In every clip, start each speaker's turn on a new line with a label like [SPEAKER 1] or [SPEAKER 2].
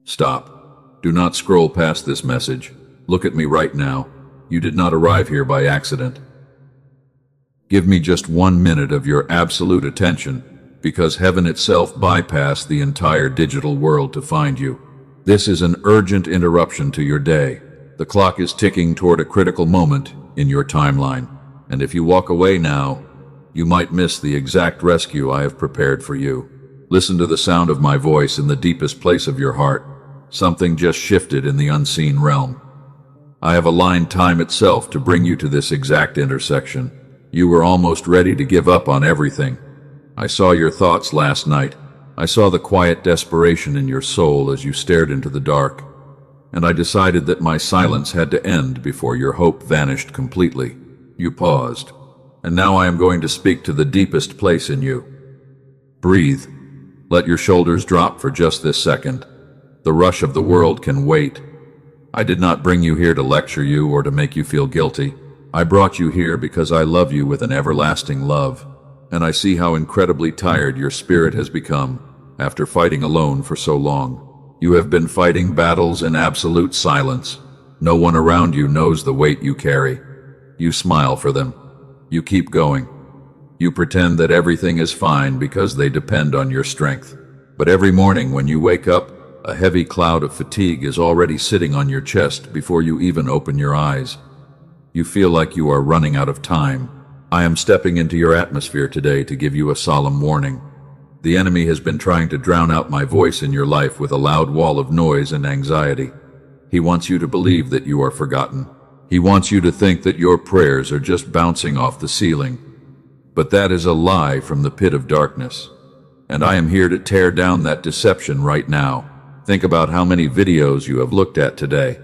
[SPEAKER 1] Stop. Do not scroll past this message. Look at me right now. You did not arrive here by accident. Give me just 1 minute of your absolute attention, because heaven itself bypassed the entire digital world to find you. This is an urgent interruption to your day. The clock is ticking toward a critical moment in your timeline, and if you walk away now, you might miss the exact rescue I have prepared for you. Listen to the sound of my voice in the deepest place of your heart. Something just shifted in the unseen realm. I have aligned time itself to bring you to this exact intersection. You were almost ready to give up on everything. I saw your thoughts last night. I saw the quiet desperation in your soul as you stared into the dark. And I decided that my silence had to end before your hope vanished completely. You paused. And now I am going to speak to the deepest place in you. Breathe. Let your shoulders drop for just this second. The rush of the world can wait. I did not bring you here to lecture you or to make you feel guilty. I brought you here because I love you with an everlasting love, and I see how incredibly tired your spirit has become after fighting alone for so long. You have been fighting battles in absolute silence. No one around you knows the weight you carry. You smile for them. You keep going. You pretend that everything is fine because they depend on your strength. But every morning when you wake up, a heavy cloud of fatigue is already sitting on your chest before you even open your eyes. You feel like you are running out of time. I am stepping into your atmosphere today to give you a solemn warning. The enemy has been trying to drown out my voice in your life with a loud wall of noise and anxiety. He wants you to believe that you are forgotten. He wants you to think that your prayers are just bouncing off the ceiling. But that is a lie from the pit of darkness. And I am here to tear down that deception right now. Think about how many videos you have looked at today.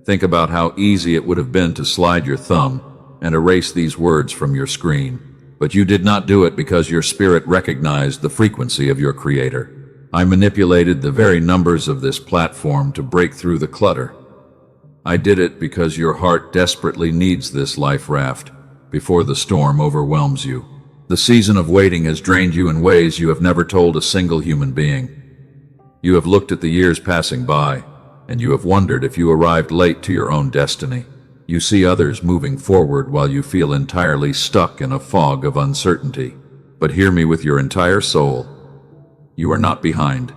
[SPEAKER 1] Think about how easy it would have been to slide your thumb and erase these words from your screen. But you did not do it because your spirit recognized the frequency of your Creator. I manipulated the very numbers of this platform to break through the clutter. I did it because your heart desperately needs this life raft before the storm overwhelms you. The season of waiting has drained you in ways you have never told a single human being. You have looked at the years passing by, and you have wondered if you arrived late to your own destiny. You see others moving forward while you feel entirely stuck in a fog of uncertainty. But hear me with your entire soul. You are not behind.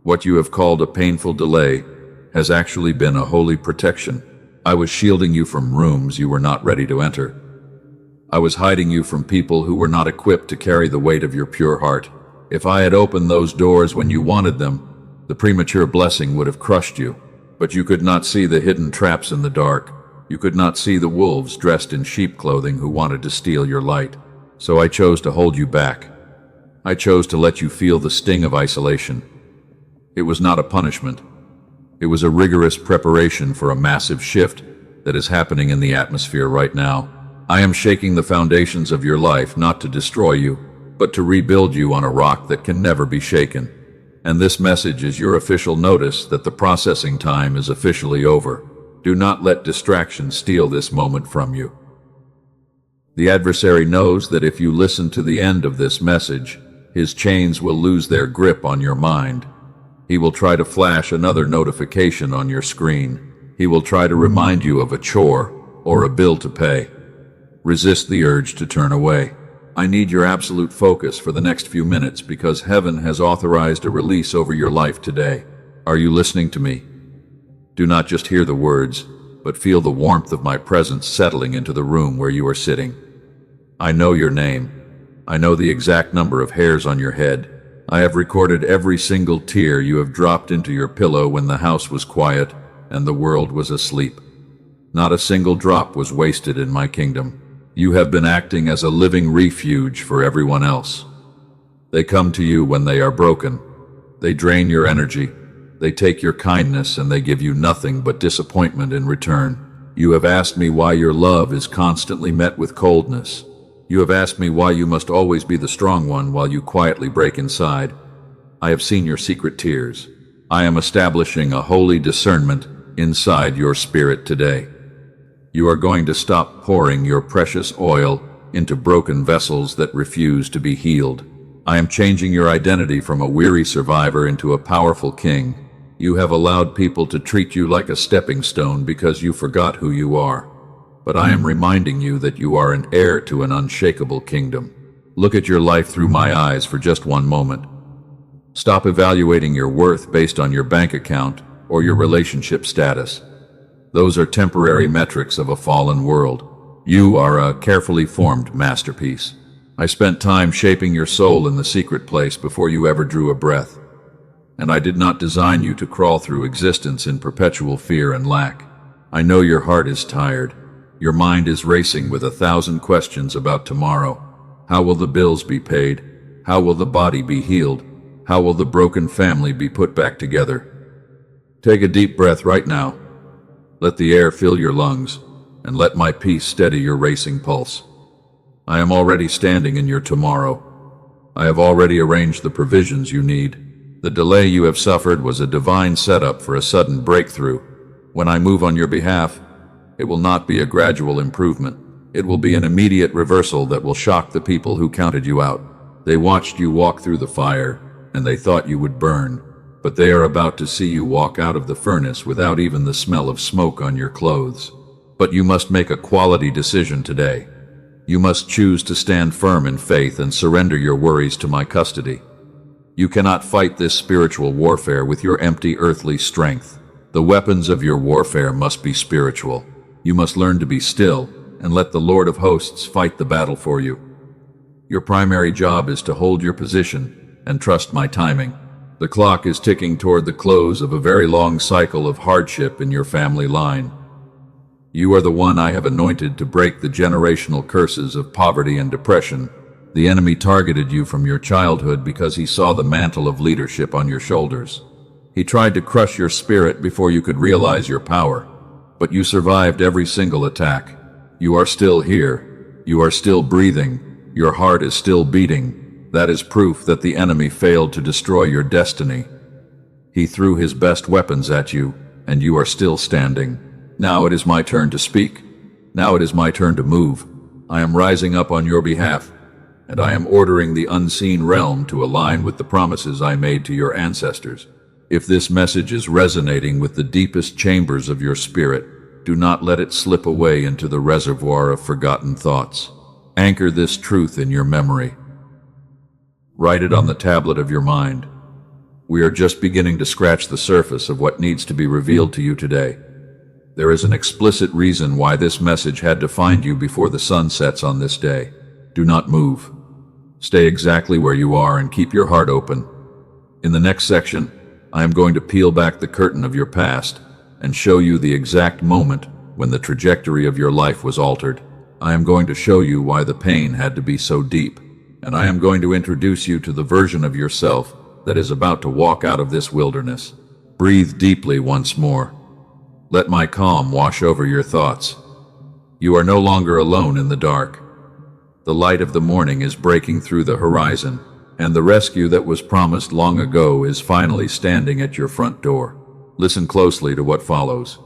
[SPEAKER 1] What you have called a painful delay has actually been a holy protection. I was shielding you from rooms you were not ready to enter. I was hiding you from people who were not equipped to carry the weight of your pure heart. If I had opened those doors when you wanted them, the premature blessing would have crushed you. But you could not see the hidden traps in the dark. You could not see the wolves dressed in sheep clothing who wanted to steal your light. So I chose to hold you back. I chose to let you feel the sting of isolation. It was not a punishment. It was a rigorous preparation for a massive shift that is happening in the atmosphere right now. I am shaking the foundations of your life not to destroy you, but to rebuild you on a rock that can never be shaken. And this message is your official notice that the processing time is officially over. Do not let distraction steal this moment from you. The adversary knows that if you listen to the end of this message, his chains will lose their grip on your mind. He will try to flash another notification on your screen. He will try to remind you of a chore or a bill to pay. Resist the urge to turn away. I need your absolute focus for the next few minutes because heaven has authorized a release over your life today. Are you listening to me? Do not just hear the words, but feel the warmth of my presence settling into the room where you are sitting. I know your name. I know the exact number of hairs on your head. I have recorded every single tear you have dropped into your pillow when the house was quiet and the world was asleep. Not a single drop was wasted in my kingdom. You have been acting as a living refuge for everyone else. They come to you when they are broken. They drain your energy. They take your kindness and they give you nothing but disappointment in return. You have asked me why your love is constantly met with coldness. You have asked me why you must always be the strong one while you quietly break inside. I have seen your secret tears. I am establishing a holy discernment inside your spirit today. You are going to stop pouring your precious oil into broken vessels that refuse to be healed. I am changing your identity from a weary survivor into a powerful king. You have allowed people to treat you like a stepping stone because you forgot who you are. But I am reminding you that you are an heir to an unshakable kingdom. Look at your life through my eyes for just one moment. Stop evaluating your worth based on your bank account or your relationship status. Those are temporary metrics of a fallen world. You are a carefully formed masterpiece. I spent time shaping your soul in the secret place before you ever drew a breath. And I did not design you to crawl through existence in perpetual fear and lack. I know your heart is tired. Your mind is racing with 1,000 questions about tomorrow. How will the bills be paid? How will the body be healed? How will the broken family be put back together? Take a deep breath right now. Let the air fill your lungs, and let my peace steady your racing pulse. I am already standing in your tomorrow. I have already arranged the provisions you need. The delay you have suffered was a divine setup for a sudden breakthrough. When I move on your behalf, it will not be a gradual improvement. It will be an immediate reversal that will shock the people who counted you out. They watched you walk through the fire, and they thought you would burn. But they are about to see you walk out of the furnace without even the smell of smoke on your clothes. But you must make a quality decision today. You must choose to stand firm in faith and surrender your worries to my custody. You cannot fight this spiritual warfare with your empty earthly strength. The weapons of your warfare must be spiritual. You must learn to be still and let the Lord of hosts fight the battle for you. Your primary job is to hold your position and trust my timing. The clock is ticking toward the close of a very long cycle of hardship in your family line. You are the one I have anointed to break the generational curses of poverty and depression. The enemy targeted you from your childhood because he saw the mantle of leadership on your shoulders. He tried to crush your spirit before you could realize your power, but you survived every single attack. You are still here. You are still breathing. Your heart is still beating. That is proof that the enemy failed to destroy your destiny. He threw his best weapons at you, and you are still standing. Now it is my turn to speak. Now it is my turn to move. I am rising up on your behalf, and I am ordering the unseen realm to align with the promises I made to your ancestors. If this message is resonating with the deepest chambers of your spirit, do not let it slip away into the reservoir of forgotten thoughts. Anchor this truth in your memory. Write it on the tablet of your mind. We are just beginning to scratch the surface of what needs to be revealed to you today. There is an explicit reason why this message had to find you before the sun sets on this day. Do not move. Stay exactly where you are and keep your heart open. In the next section, I am going to peel back the curtain of your past and show you the exact moment when the trajectory of your life was altered. I am going to show you why the pain had to be so deep, and I am going to introduce you to the version of yourself that is about to walk out of this wilderness. Breathe deeply once more. Let my calm wash over your thoughts. You are no longer alone in the dark. The light of the morning is breaking through the horizon, and the rescue that was promised long ago is finally standing at your front door. Listen closely to what follows.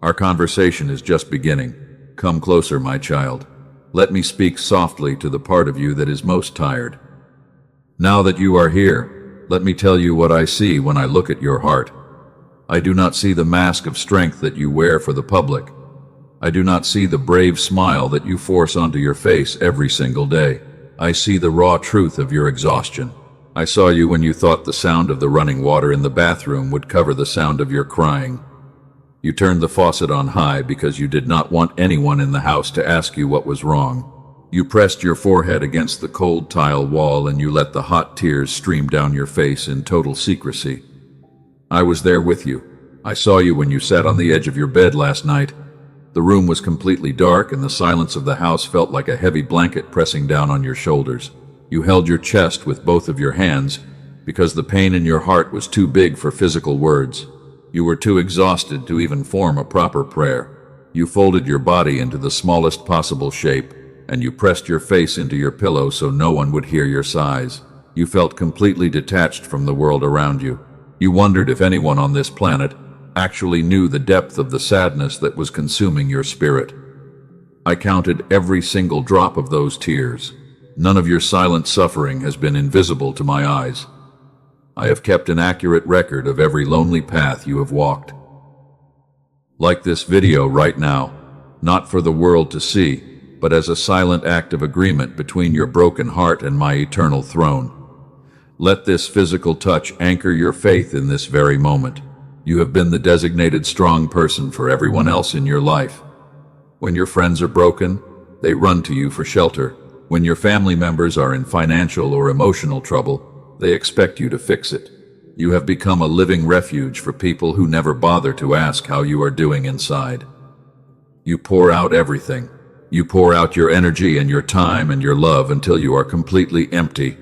[SPEAKER 1] Our conversation is just beginning. Come closer, my child. Let me speak softly to the part of you that is most tired. Now that you are here, let me tell you what I see when I look at your heart. I do not see the mask of strength that you wear for the public. I do not see the brave smile that you force onto your face every single day. I see the raw truth of your exhaustion. I saw you when you thought the sound of the running water in the bathroom would cover the sound of your crying. You turned the faucet on high because you did not want anyone in the house to ask you what was wrong. You pressed your forehead against the cold tile wall and you let the hot tears stream down your face in total secrecy. I was there with you. I saw you when you sat on the edge of your bed last night. The room was completely dark and the silence of the house felt like a heavy blanket pressing down on your shoulders. You held your chest with both of your hands because the pain in your heart was too big for physical words. You were too exhausted to even form a proper prayer. You folded your body into the smallest possible shape and you pressed your face into your pillow so no one would hear your sighs. You felt completely detached from the world around you. You wondered if anyone on this planet actually knew the depth of the sadness that was consuming your spirit. I counted every single drop of those tears. None of your silent suffering has been invisible to my eyes. I have kept an accurate record of every lonely path you have walked. Like this video right now, not for the world to see, but as a silent act of agreement between your broken heart and my eternal throne. Let this physical touch anchor your faith in this very moment. You have been the designated strong person for everyone else in your life. When your friends are broken, they run to you for shelter. When your family members are in financial or emotional trouble, they expect you to fix it. You have become a living refuge for people who never bother to ask how you are doing inside. You pour out everything. You pour out your energy and your time and your love until you are completely empty.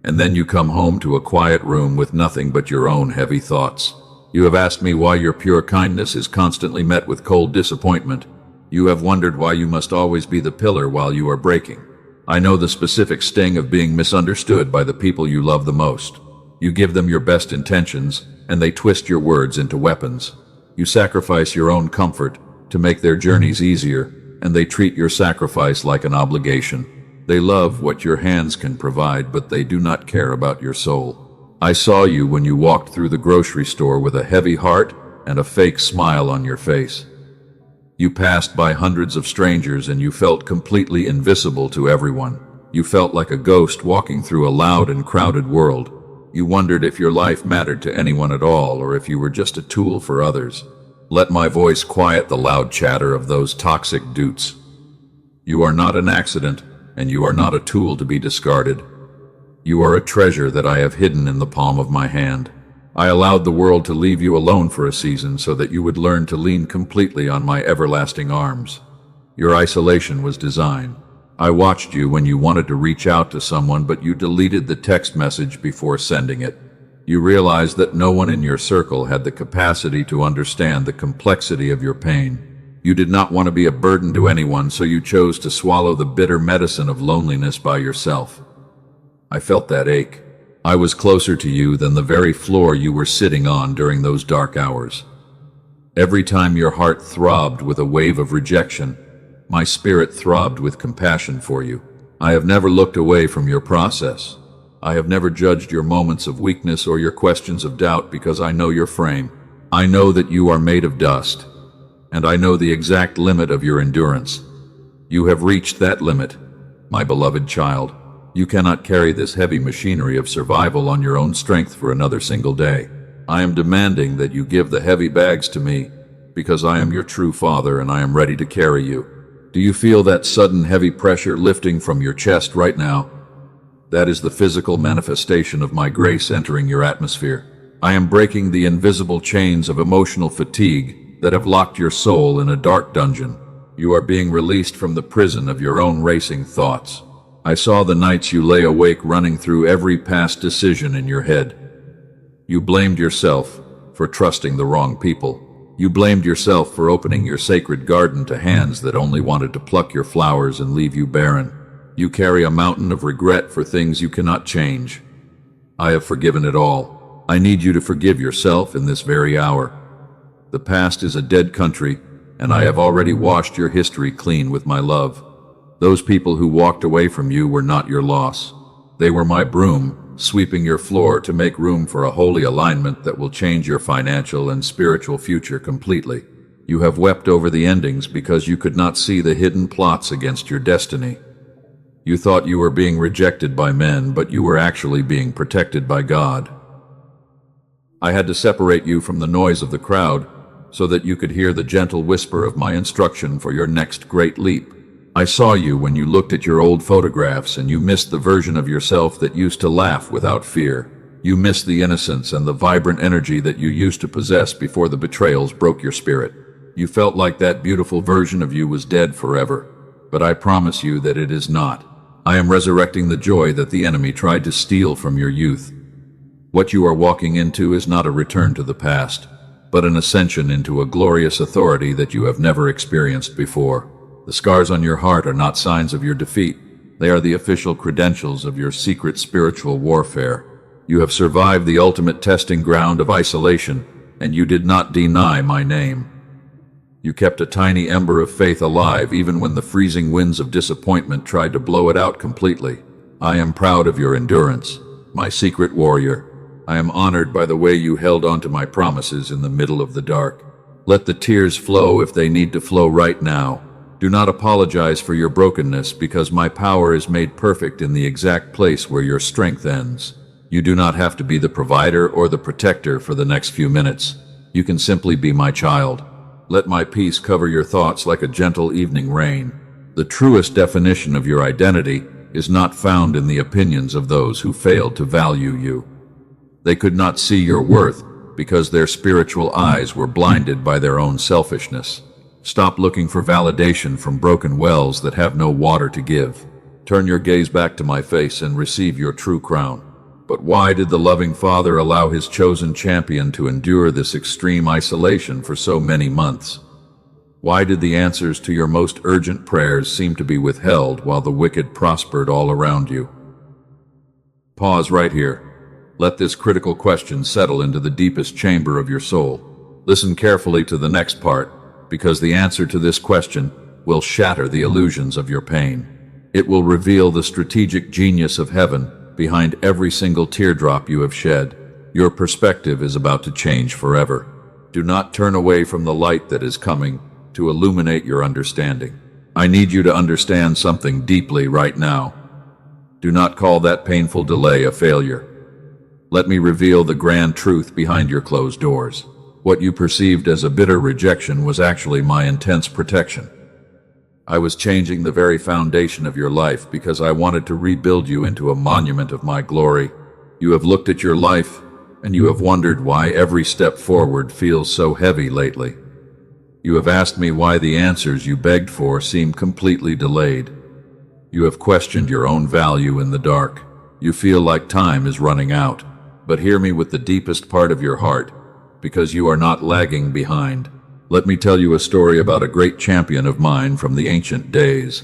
[SPEAKER 1] And then you come home to a quiet room with nothing but your own heavy thoughts. You have asked me why your pure kindness is constantly met with cold disappointment. You have wondered why you must always be the pillar while you are breaking. I know the specific sting of being misunderstood by the people you love the most. You give them your best intentions, and they twist your words into weapons. You sacrifice your own comfort to make their journeys easier, and they treat your sacrifice like an obligation. They love what your hands can provide, but they do not care about your soul. I saw you when you walked through the grocery store with a heavy heart and a fake smile on your face. You passed by hundreds of strangers and you felt completely invisible to everyone. You felt like a ghost walking through a loud and crowded world. You wondered if your life mattered to anyone at all, or if you were just a tool for others. Let my voice quiet the loud chatter of those toxic dupes. You are not an accident, and you are not a tool to be discarded. You are a treasure that I have hidden in the palm of my hand. I allowed the world to leave you alone for a season so that you would learn to lean completely on my everlasting arms. Your isolation was design. I watched you when you wanted to reach out to someone, but you deleted the text message before sending it. You realized that no one in your circle had the capacity to understand the complexity of your pain. You did not want to be a burden to anyone, so you chose to swallow the bitter medicine of loneliness by yourself. I felt that ache. I was closer to you than the very floor you were sitting on during those dark hours. Every time your heart throbbed with a wave of rejection, my spirit throbbed with compassion for you. I have never looked away from your process. I have never judged your moments of weakness or your questions of doubt, because I know your frame. I know that you are made of dust, and I know the exact limit of your endurance. You have reached that limit, my beloved child. You cannot carry this heavy machinery of survival on your own strength for another single day. I am demanding that you give the heavy bags to me, because I am your true father and I am ready to carry you. Do you feel that sudden heavy pressure lifting from your chest right now? That is the physical manifestation of my grace entering your atmosphere. I am breaking the invisible chains of emotional fatigue that have locked your soul in a dark dungeon. You are being released from the prison of your own racing thoughts. I saw the nights you lay awake running through every past decision in your head. You blamed yourself for trusting the wrong people. You blamed yourself for opening your sacred garden to hands that only wanted to pluck your flowers and leave you barren. You carry a mountain of regret for things you cannot change. I have forgiven it all. I need you to forgive yourself in this very hour. The past is a dead country, and I have already washed your history clean with my love. Those people who walked away from you were not your loss. They were my broom, sweeping your floor to make room for a holy alignment that will change your financial and spiritual future completely. You have wept over the endings because you could not see the hidden plots against your destiny. You thought you were being rejected by men, but you were actually being protected by God. I had to separate you from the noise of the crowd so that you could hear the gentle whisper of my instruction for your next great leap. I saw you when you looked at your old photographs and you missed the version of yourself that used to laugh without fear. You missed the innocence and the vibrant energy that you used to possess before the betrayals broke your spirit. You felt like that beautiful version of you was dead forever, but I promise you that it is not. I am resurrecting the joy that the enemy tried to steal from your youth. What you are walking into is not a return to the past, but an ascension into a glorious authority that you have never experienced before. The scars on your heart are not signs of your defeat. They are the official credentials of your secret spiritual warfare. You have survived the ultimate testing ground of isolation, and you did not deny my name. You kept a tiny ember of faith alive even when the freezing winds of disappointment tried to blow it out completely. I am proud of your endurance, my secret warrior. I am honored by the way you held on to my promises in the middle of the dark. Let the tears flow if they need to flow right now. Do not apologize for your brokenness, because my power is made perfect in the exact place where your strength ends. You do not have to be the provider or the protector for the next few minutes. You can simply be my child. Let my peace cover your thoughts like a gentle evening rain. The truest definition of your identity is not found in the opinions of those who failed to value you. They could not see your worth because their spiritual eyes were blinded by their own selfishness. Stop looking for validation from broken wells that have no water to give. Turn your gaze back to my face and receive your true crown. But why did the loving Father allow his chosen champion to endure this extreme isolation for so many months? Why did the answers to your most urgent prayers seem to be withheld while the wicked prospered all around you? Pause right here. Let this critical question settle into the deepest chamber of your soul. Listen carefully to the next part, because the answer to this question will shatter the illusions of your pain. It will reveal the strategic genius of heaven behind every single teardrop you have shed. Your perspective is about to change forever. Do not turn away from the light that is coming to illuminate your understanding. I need you to understand something deeply right now. Do not call that painful delay a failure. Let me reveal the grand truth behind your closed doors. What you perceived as a bitter rejection was actually my intense protection. I was changing the very foundation of your life because I wanted to rebuild you into a monument of my glory. You have looked at your life, and you have wondered why every step forward feels so heavy lately. You have asked me why the answers you begged for seem completely delayed. You have questioned your own value in the dark. You feel like time is running out. But hear me with the deepest part of your heart, because you are not lagging behind. Let me tell you a story about a great champion of mine from the ancient days.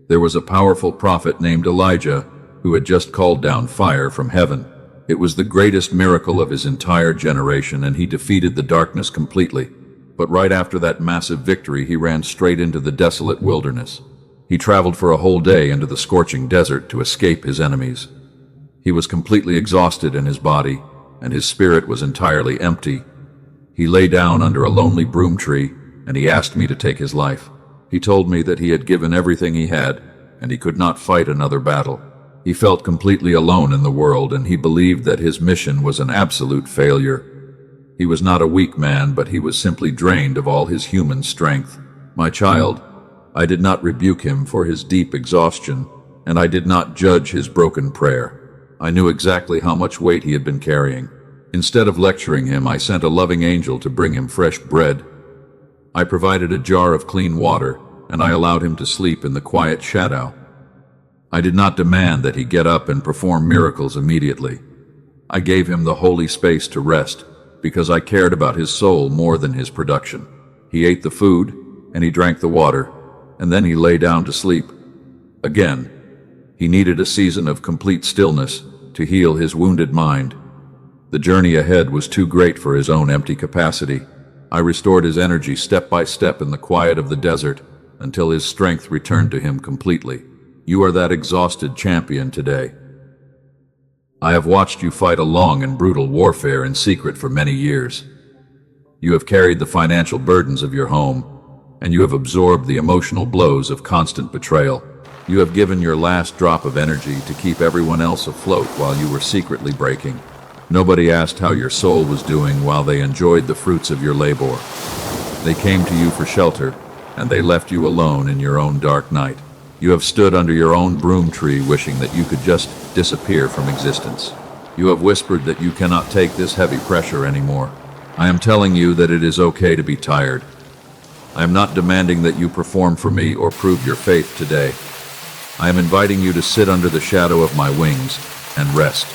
[SPEAKER 1] There was a powerful prophet named Elijah who had just called down fire from heaven. It was the greatest miracle of his entire generation, and he defeated the darkness completely. But right after that massive victory, he ran straight into the desolate wilderness. He traveled for a whole day into the scorching desert to escape his enemies. He was completely exhausted in his body, and his spirit was entirely empty. He lay down under a lonely broom tree, and he asked me to take his life. He told me that he had given everything he had, and he could not fight another battle. He felt completely alone in the world, and he believed that his mission was an absolute failure. He was not a weak man, but he was simply drained of all his human strength. My child, I did not rebuke him for his deep exhaustion, and I did not judge his broken prayer. I knew exactly how much weight he had been carrying. Instead of lecturing him, I sent a loving angel to bring him fresh bread. I provided a jar of clean water, and I allowed him to sleep in the quiet shadow. I did not demand that he get up and perform miracles immediately. I gave him the holy space to rest, because I cared about his soul more than his production. He ate the food, and he drank the water, and then he lay down to sleep. Again, he needed a season of complete stillness to heal his wounded mind. The journey ahead was too great for his own empty capacity. I restored his energy step by step in the quiet of the desert until his strength returned to him completely. You are that exhausted champion today. I have watched you fight a long and brutal warfare in secret for many years. You have carried the financial burdens of your home, and you have absorbed the emotional blows of constant betrayal. You have given your last drop of energy to keep everyone else afloat while you were secretly breaking. Nobody asked how your soul was doing while they enjoyed the fruits of your labor. They came to you for shelter, and they left you alone in your own dark night. You have stood under your own broom tree wishing that you could just disappear from existence. You have whispered that you cannot take this heavy pressure anymore. I am telling you that it is okay to be tired. I am not demanding that you perform for me or prove your faith today. I am inviting you to sit under the shadow of my wings and rest.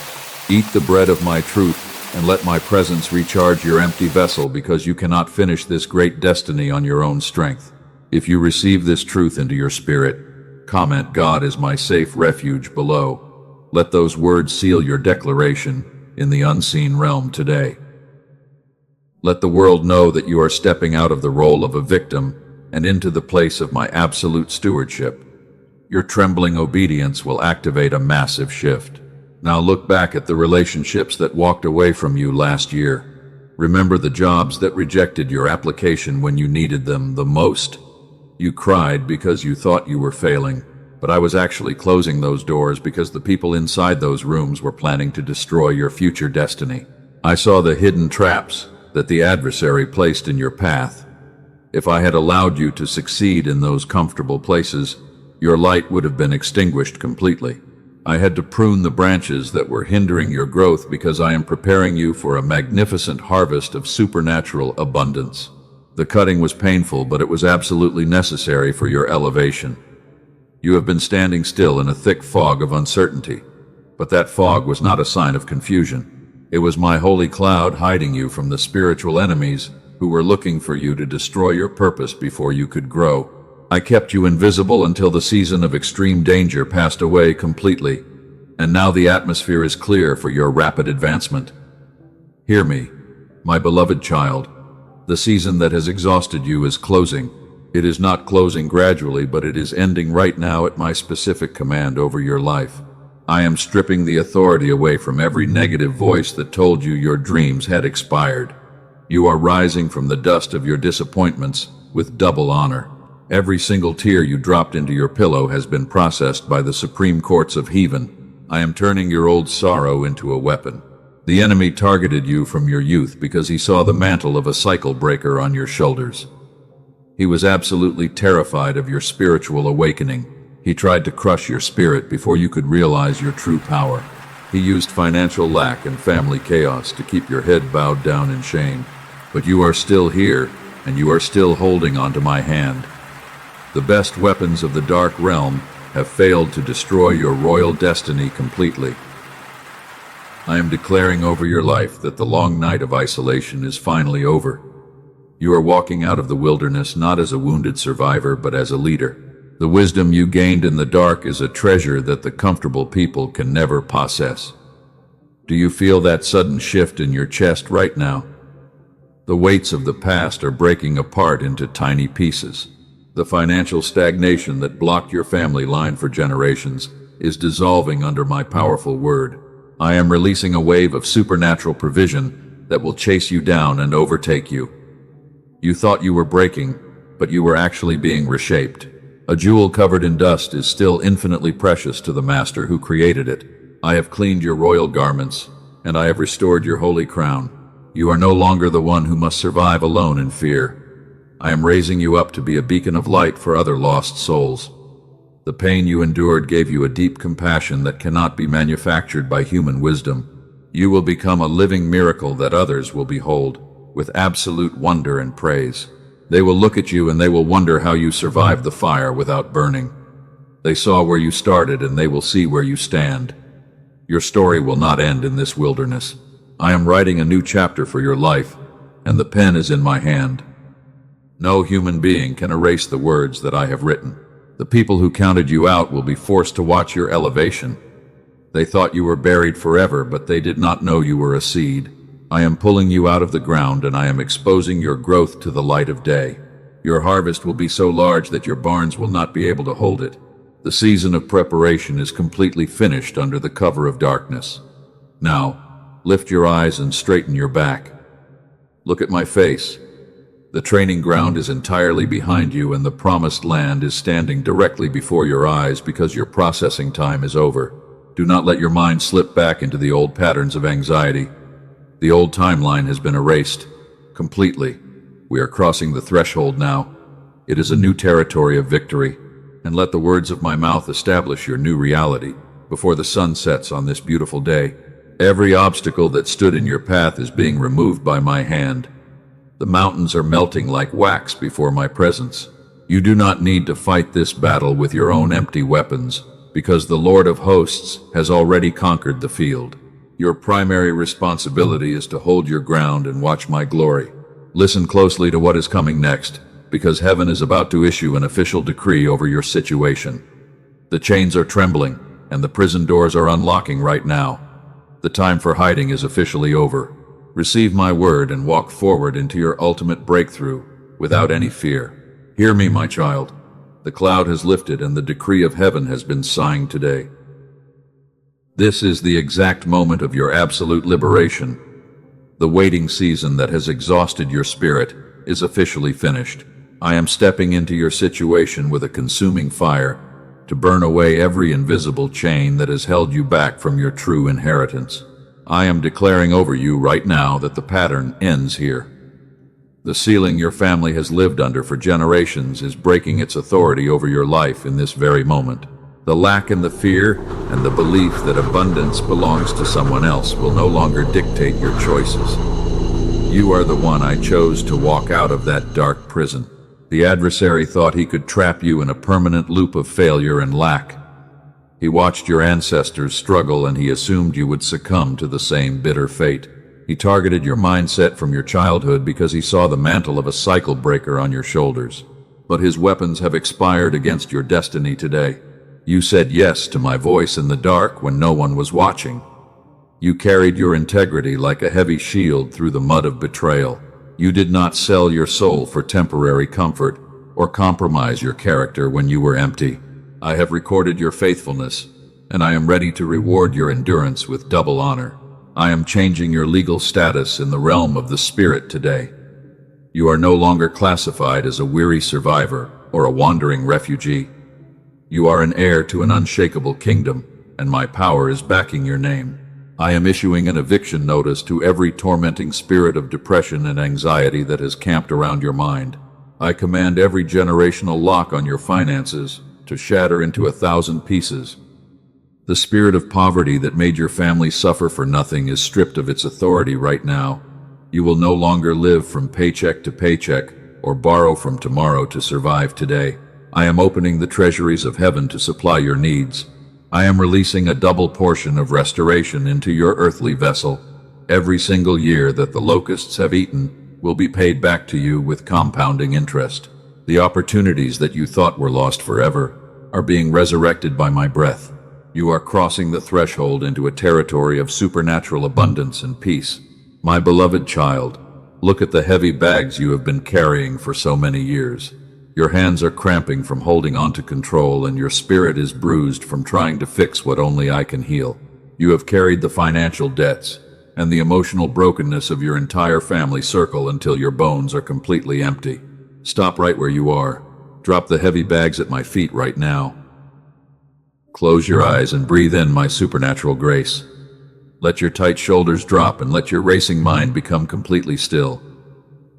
[SPEAKER 1] Eat the bread of my truth and let my presence recharge your empty vessel, because you cannot finish this great destiny on your own strength. If you receive this truth into your spirit, comment "God is my safe refuge" below. Let those words seal your declaration in the unseen realm today. Let the world know that you are stepping out of the role of a victim and into the place of my absolute stewardship. Your trembling obedience will activate a massive shift. Now look back at the relationships that walked away from you last year. Remember the jobs that rejected your application when you needed them the most. You cried because you thought you were failing, but I was actually closing those doors because the people inside those rooms were planning to destroy your future destiny. I saw the hidden traps that the adversary placed in your path. If I had allowed you to succeed in those comfortable places, your light would have been extinguished completely. I had to prune the branches that were hindering your growth because I am preparing you for a magnificent harvest of supernatural abundance. The cutting was painful, but it was absolutely necessary for your elevation. You have been standing still in a thick fog of uncertainty, but that fog was not a sign of confusion. It was my holy cloud hiding you from the spiritual enemies who were looking for you to destroy your purpose before you could grow. I kept you invisible until the season of extreme danger passed away completely, and now the atmosphere is clear for your rapid advancement. Hear me, my beloved child. The season that has exhausted you is closing. It is not closing gradually, but it is ending right now at my specific command over your life. I am stripping the authority away from every negative voice that told you your dreams had expired. You are rising from the dust of your disappointments with double honor. Every single tear you dropped into your pillow has been processed by the supreme courts of heaven. I am turning your old sorrow into a weapon. The enemy targeted you from your youth because he saw the mantle of a cycle breaker on your shoulders. He was absolutely terrified of your spiritual awakening. He tried to crush your spirit before you could realize your true power. He used financial lack and family chaos to keep your head bowed down in shame. But you are still here, and you are still holding onto my hand. The best weapons of the dark realm have failed to destroy your royal destiny completely. I am declaring over your life that the long night of isolation is finally over. You are walking out of the wilderness not as a wounded survivor, but as a leader. The wisdom you gained in the dark is a treasure that the comfortable people can never possess. Do you feel that sudden shift in your chest right now? The weights of the past are breaking apart into tiny pieces. The financial stagnation that blocked your family line for generations is dissolving under my powerful word. I am releasing a wave of supernatural provision that will chase you down and overtake you. You thought you were breaking, but you were actually being reshaped. A jewel covered in dust is still infinitely precious to the Master who created it. I have cleaned your royal garments, and I have restored your holy crown. You are no longer the one who must survive alone in fear. I am raising you up to be a beacon of light for other lost souls. The pain you endured gave you a deep compassion that cannot be manufactured by human wisdom. You will become a living miracle that others will behold with absolute wonder and praise. They will look at you and they will wonder how you survived the fire without burning. They saw where you started and they will see where you stand. Your story will not end in this wilderness. I am writing a new chapter for your life, and the pen is in my hand. No human being can erase the words that I have written. The people who counted you out will be forced to watch your elevation. They thought you were buried forever, but they did not know you were a seed. I am pulling you out of the ground, and I am exposing your growth to the light of day. Your harvest will be so large that your barns will not be able to hold it. The season of preparation is completely finished under the cover of darkness. Now, lift your eyes and straighten your back. Look at my face. The training ground is entirely behind you, and the promised land is standing directly before your eyes because your processing time is over. Do not let your mind slip back into the old patterns of anxiety. The old timeline has been erased completely. We are crossing the threshold now. It is a new territory of victory, and let the words of my mouth establish your new reality before the sun sets on this beautiful day. Every obstacle that stood in your path is being removed by my hand. The mountains are melting like wax before my presence. You do not need to fight this battle with your own empty weapons, because the Lord of hosts has already conquered the field. Your primary responsibility is to hold your ground and watch my glory. Listen closely to what is coming next, because heaven is about to issue an official decree over your situation. The chains are trembling, and the prison doors are unlocking right now. The time for hiding is officially over. Receive my word and walk forward into your ultimate breakthrough without any fear. Hear me, my child. The cloud has lifted and the decree of heaven has been signed today. This is the exact moment of your absolute liberation. The waiting season that has exhausted your spirit is officially finished. I am stepping into your situation with a consuming fire to burn away every invisible chain that has held you back from your true inheritance. I am declaring over you right now that the pattern ends here. The ceiling your family has lived under for generations is breaking its authority over your life in this very moment. The lack and the fear and the belief that abundance belongs to someone else will no longer dictate your choices. You are the one I chose to walk out of that dark prison. The adversary thought he could trap you in a permanent loop of failure and lack. He watched your ancestors struggle and he assumed you would succumb to the same bitter fate. He targeted your mindset from your childhood because he saw the mantle of a cycle breaker on your shoulders. But his weapons have expired against your destiny today. You said yes to my voice in the dark when no one was watching. You carried your integrity like a heavy shield through the mud of betrayal. You did not sell your soul for temporary comfort or compromise your character when you were empty. I have recorded your faithfulness, and I am ready to reward your endurance with double honor. I am changing your legal status in the realm of the spirit today. You are no longer classified as a weary survivor or a wandering refugee. You are an heir to an unshakable kingdom, and my power is backing your name. I am issuing an eviction notice to every tormenting spirit of depression and anxiety that has camped around your mind. I command every generational lock on your finances to shatter into 1,000 pieces. The spirit of poverty that made your family suffer for nothing is stripped of its authority right now. You will no longer live from paycheck to paycheck or borrow from tomorrow to survive today. I am opening the treasuries of heaven to supply your needs. I am releasing a double portion of restoration into your earthly vessel. Every single year that the locusts have eaten will be paid back to you with compounding interest. The opportunities that you thought were lost forever are being resurrected by my breath. You are crossing the threshold into a territory of supernatural abundance and peace. My beloved child, look at the heavy bags you have been carrying for so many years. Your hands are cramping from holding on to control, and your spirit is bruised from trying to fix what only I can heal. You have carried the financial debts and the emotional brokenness of your entire family circle until your bones are completely empty. Stop right where you are. Drop the heavy bags at my feet right now. Close your eyes and breathe in my supernatural grace. Let your tight shoulders drop and let your racing mind become completely still.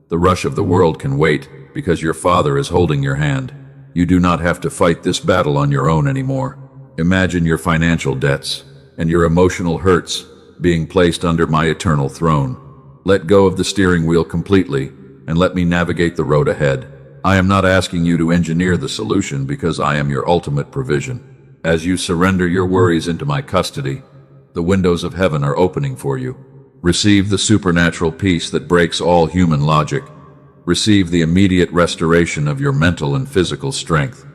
[SPEAKER 1] The rush of the world can wait because your Father is holding your hand. You do not have to fight this battle on your own anymore. Imagine your financial debts and your emotional hurts being placed under my eternal throne. Let go of the steering wheel completely and let me navigate the road ahead. I am not asking you to engineer the solution because I am your ultimate provision. As you surrender your worries into my custody, the windows of heaven are opening for you. Receive the supernatural peace that breaks all human logic. Receive the immediate restoration of your mental and physical strength.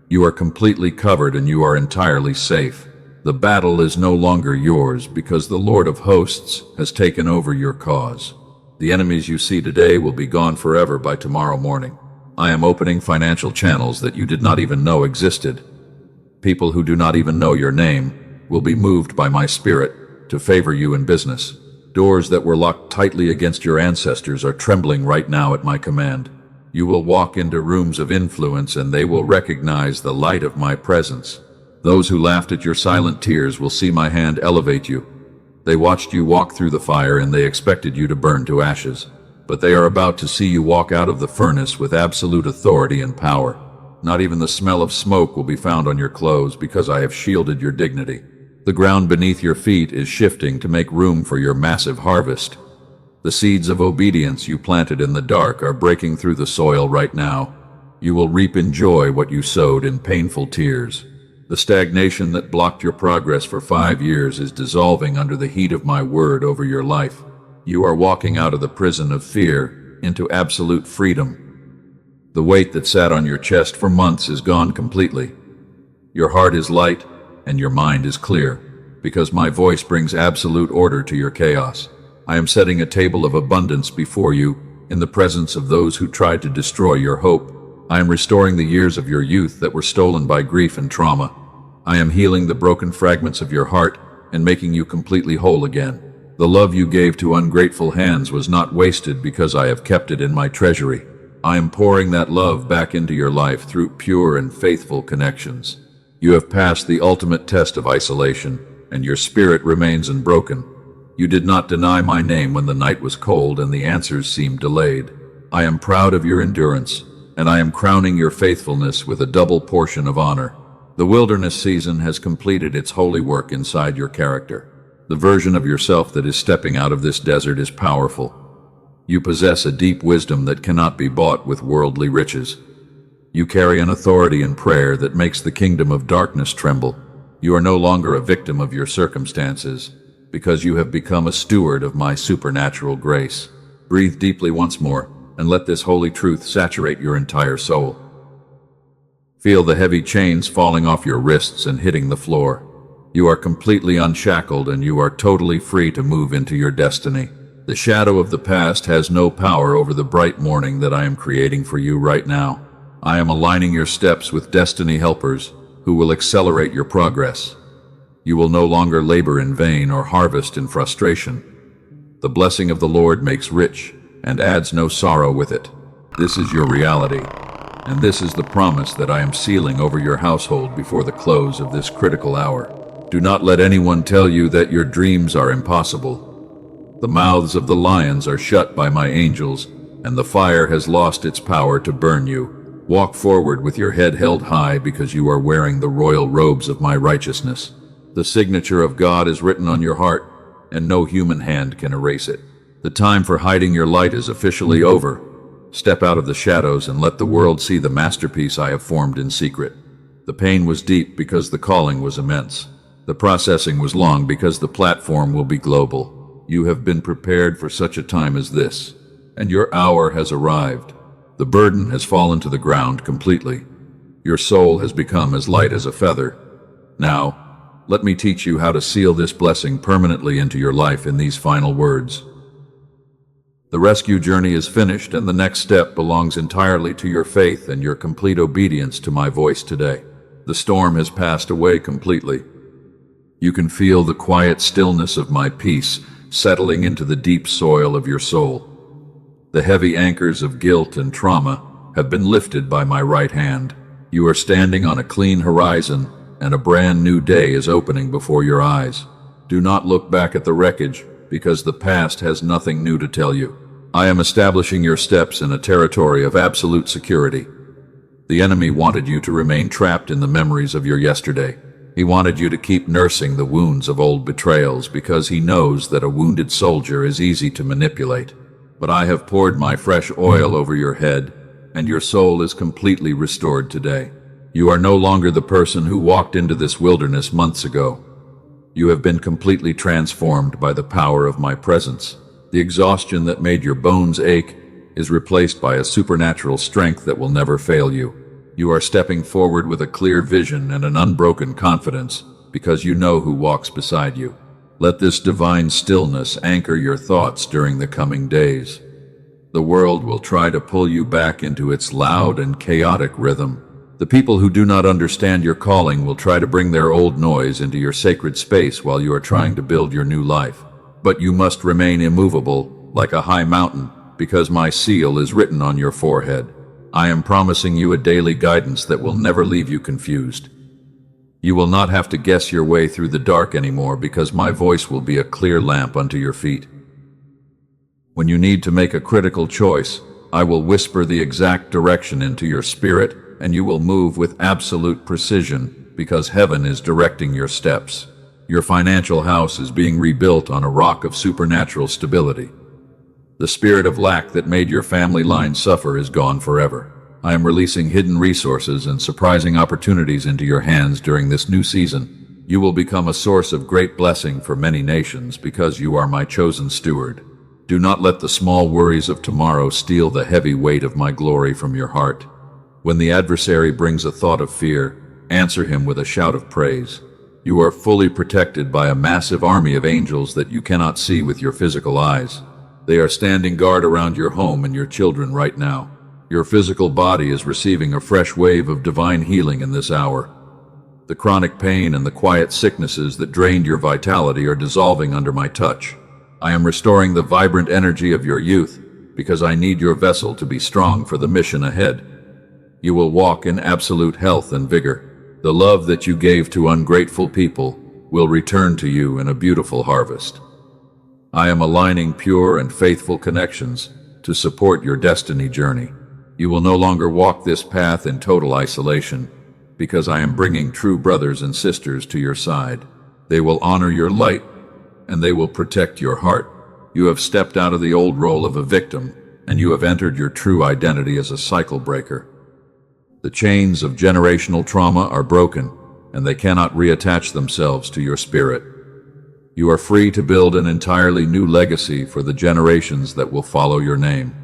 [SPEAKER 1] You are completely covered and you are entirely safe. The battle is no longer yours because the Lord of hosts has taken over your cause. The enemies you see today will be gone forever by tomorrow morning. I am opening financial channels that you did not even know existed. People who do not even know your name will be moved by my spirit to favor you in business. Doors that were locked tightly against your ancestors are trembling right now at my command. You will walk into rooms of influence and they will recognize the light of my presence. Those who laughed at your silent tears will see my hand elevate you. They watched you walk through the fire and they expected you to burn to ashes. But they are about to see you walk out of the furnace with absolute authority and power. Not even the smell of smoke will be found on your clothes because I have shielded your dignity. The ground beneath your feet is shifting to make room for your massive harvest. The seeds of obedience you planted in the dark are breaking through the soil right now. You will reap in joy what you sowed in painful tears. The stagnation that blocked your progress for 5 years is dissolving under the heat of my word over your life. You are walking out of the prison of fear into absolute freedom. The weight that sat on your chest for months is gone completely. Your heart is light and your mind is clear, because my voice brings absolute order to your chaos. I am setting a table of abundance before you in the presence of those who tried to destroy your hope. I am restoring the years of your youth that were stolen by grief and trauma. I am healing the broken fragments of your heart and making you completely whole again. The love you gave to ungrateful hands was not wasted because I have kept it in my treasury. I am pouring that love back into your life through pure and faithful connections. You have passed the ultimate test of isolation, and your spirit remains unbroken. You did not deny my name when the night was cold and the answers seemed delayed. I am proud of your endurance, and I am crowning your faithfulness with a double portion of honor. The wilderness season has completed its holy work inside your character. The version of yourself that is stepping out of this desert is powerful. You possess a deep wisdom that cannot be bought with worldly riches. You carry an authority in prayer that makes the kingdom of darkness tremble. You are no longer a victim of your circumstances, because you have become a steward of my supernatural grace. Breathe deeply once more, and let this holy truth saturate your entire soul. Feel the heavy chains falling off your wrists and hitting the floor. You are completely unshackled, and you are totally free to move into your destiny. The shadow of the past has no power over the bright morning that I am creating for you right now. I am aligning your steps with destiny helpers who will accelerate your progress. You will no longer labor in vain or harvest in frustration. The blessing of the Lord makes rich and adds no sorrow with it. This is your reality, and this is the promise that I am sealing over your household before the close of this critical hour. Do not let anyone tell you that your dreams are impossible. The mouths of the lions are shut by my angels, and the fire has lost its power to burn you. Walk forward with your head held high because you are wearing the royal robes of my righteousness. The signature of God is written on your heart, and no human hand can erase it. The time for hiding your light is officially over. Step out of the shadows and let the world see the masterpiece I have formed in secret. The pain was deep because the calling was immense. The processing was long because the platform will be global. You have been prepared for such a time as this, and your hour has arrived. The burden has fallen to the ground completely. Your soul has become as light as a feather. Now, let me teach you how to seal this blessing permanently into your life in these final words. The rescue journey is finished, and the next step belongs entirely to your faith and your complete obedience to my voice today. The storm has passed away completely. You can feel the quiet stillness of my peace settling into the deep soil of your soul. The heavy anchors of guilt and trauma have been lifted by my right hand. You are standing on a clean horizon, and a brand new day is opening before your eyes. Do not look back at the wreckage, because the past has nothing new to tell you. I am establishing your steps in a territory of absolute security. The enemy wanted you to remain trapped in the memories of your yesterday. He wanted you to keep nursing the wounds of old betrayals because he knows that a wounded soldier is easy to manipulate. But I have poured my fresh oil over your head, and your soul is completely restored today. You are no longer the person who walked into this wilderness months ago. You have been completely transformed by the power of my presence. The exhaustion that made your bones ache is replaced by a supernatural strength that will never fail you. You are stepping forward with a clear vision and an unbroken confidence because you know who walks beside you. Let this divine stillness anchor your thoughts during the coming days. The world will try to pull you back into its loud and chaotic rhythm. The people who do not understand your calling will try to bring their old noise into your sacred space while you are trying to build your new life. But you must remain immovable, like a high mountain, because my seal is written on your forehead. I am promising you a daily guidance that will never leave you confused. You will not have to guess your way through the dark anymore because my voice will be a clear lamp unto your feet. When you need to make a critical choice, I will whisper the exact direction into your spirit, and you will move with absolute precision because heaven is directing your steps. Your financial house is being rebuilt on a rock of supernatural stability. The spirit of lack that made your family line suffer is gone forever. I am releasing hidden resources and surprising opportunities into your hands during this new season. You will become a source of great blessing for many nations because you are my chosen steward. Do not let the small worries of tomorrow steal the heavy weight of my glory from your heart. When the adversary brings a thought of fear, answer him with a shout of praise. You are fully protected by a massive army of angels that you cannot see with your physical eyes. They are standing guard around your home and your children right now. Your physical body is receiving a fresh wave of divine healing in this hour. The chronic pain and the quiet sicknesses that drained your vitality are dissolving under my touch. I am restoring the vibrant energy of your youth because I need your vessel to be strong for the mission ahead. You will walk in absolute health and vigor. The love that you gave to ungrateful people will return to you in a beautiful harvest. I am aligning pure and faithful connections to support your destiny journey. You will no longer walk this path in total isolation, because I am bringing true brothers and sisters to your side. They will honor your light, and they will protect your heart. You have stepped out of the old role of a victim, and you have entered your true identity as a cycle breaker. The chains of generational trauma are broken, and they cannot reattach themselves to your spirit. You are free to build an entirely new legacy for the generations that will follow your name.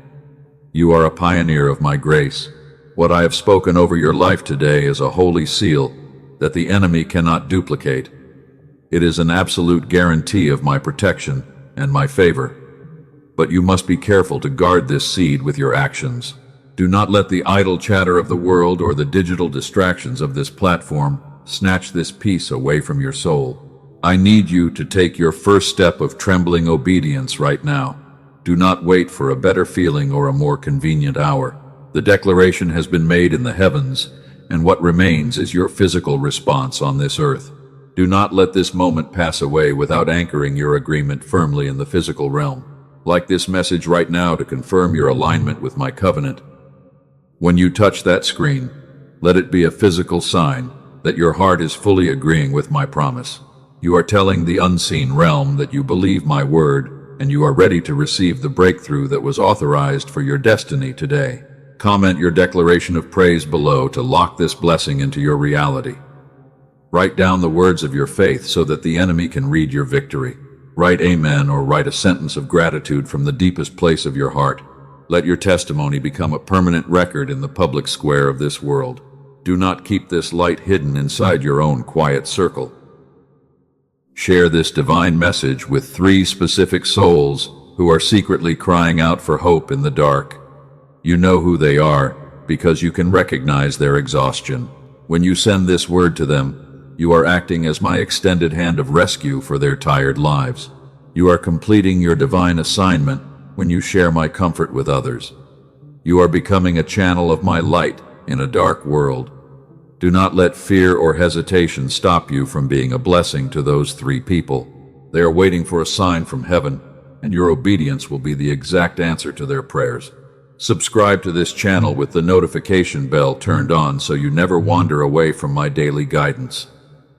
[SPEAKER 1] You are a pioneer of my grace. What I have spoken over your life today is a holy seal that the enemy cannot duplicate. It is an absolute guarantee of my protection and my favor. But you must be careful to guard this seed with your actions. Do not let the idle chatter of the world or the digital distractions of this platform snatch this peace away from your soul. I need you to take your first step of trembling obedience right now. Do not wait for a better feeling or a more convenient hour. The declaration has been made in the heavens, and what remains is your physical response on this earth. Do not let this moment pass away without anchoring your agreement firmly in the physical realm. Like this message right now to confirm your alignment with my covenant. When you touch that screen, let it be a physical sign that your heart is fully agreeing with my promise. You are telling the unseen realm that you believe my word, and you are ready to receive the breakthrough that was authorized for your destiny today. Comment your declaration of praise below to lock this blessing into your reality. Write down the words of your faith so that the enemy can read your victory. Write amen or write a sentence of gratitude from the deepest place of your heart. Let your testimony become a permanent record in the public square of this world. Do not keep this light hidden inside your own quiet circle. Share this divine message with 3 specific souls who are secretly crying out for hope in the dark. You know who they are because you can recognize their exhaustion. When you send this word to them, you are acting as my extended hand of rescue for their tired lives. You are completing your divine assignment when you share my comfort with others. You are becoming a channel of my light in a dark world. Do not let fear or hesitation stop you from being a blessing to those 3 people. They are waiting for a sign from heaven, and your obedience will be the exact answer to their prayers. Subscribe to this channel with the notification bell turned on so you never wander away from my daily guidance.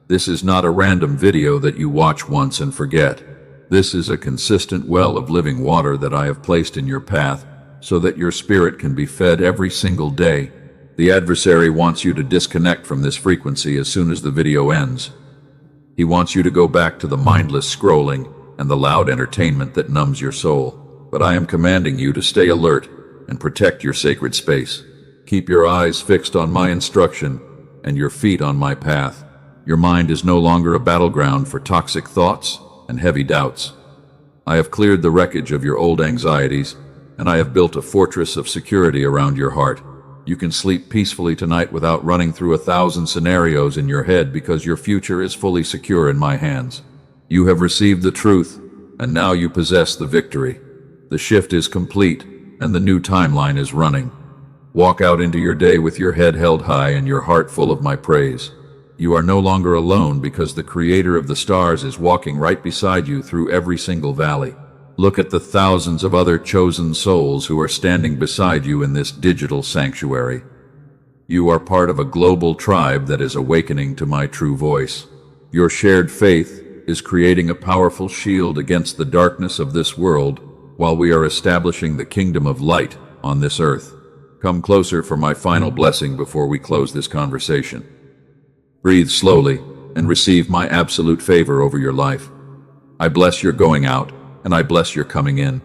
[SPEAKER 1] This is not a random video that you watch once and forget. This is a consistent well of living water that I have placed in your path so that your spirit can be fed every single day. The adversary wants you to disconnect from this frequency as soon as the video ends. He wants you to go back to the mindless scrolling and the loud entertainment that numbs your soul. But I am commanding you to stay alert and protect your sacred space. Keep your eyes fixed on my instruction and your feet on my path. Your mind is no longer a battleground for toxic thoughts and heavy doubts. I have cleared the wreckage of your old anxieties, and I have built a fortress of security around your heart. You can sleep peacefully tonight without running through 1,000 scenarios in your head because your future is fully secure in my hands. You have received the truth, and now you possess the victory. The shift is complete, and the new timeline is running. Walk out into your day with your head held high and your heart full of my praise. You are no longer alone because the Creator of the stars is walking right beside you through every single valley. Look at the thousands of other chosen souls who are standing beside you in this digital sanctuary. You are part of a global tribe that is awakening to my true voice. Your shared faith is creating a powerful shield against the darkness of this world while we are establishing the kingdom of light on this earth. Come closer for my final blessing before we close this conversation. Breathe slowly and receive my absolute favor over your life. I bless your going out, and I bless your coming in.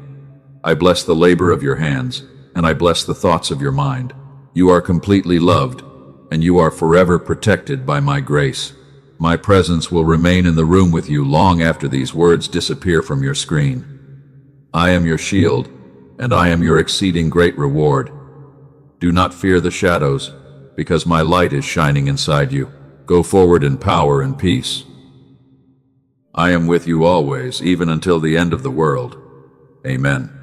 [SPEAKER 1] I bless the labor of your hands, and I bless the thoughts of your mind. You are completely loved, and you are forever protected by my grace. My presence will remain in the room with you long after these words disappear from your screen. I am your shield, and I am your exceeding great reward. Do not fear the shadows, because my light is shining inside you. Go forward in power and peace. I am with you always, even until the end of the world. Amen.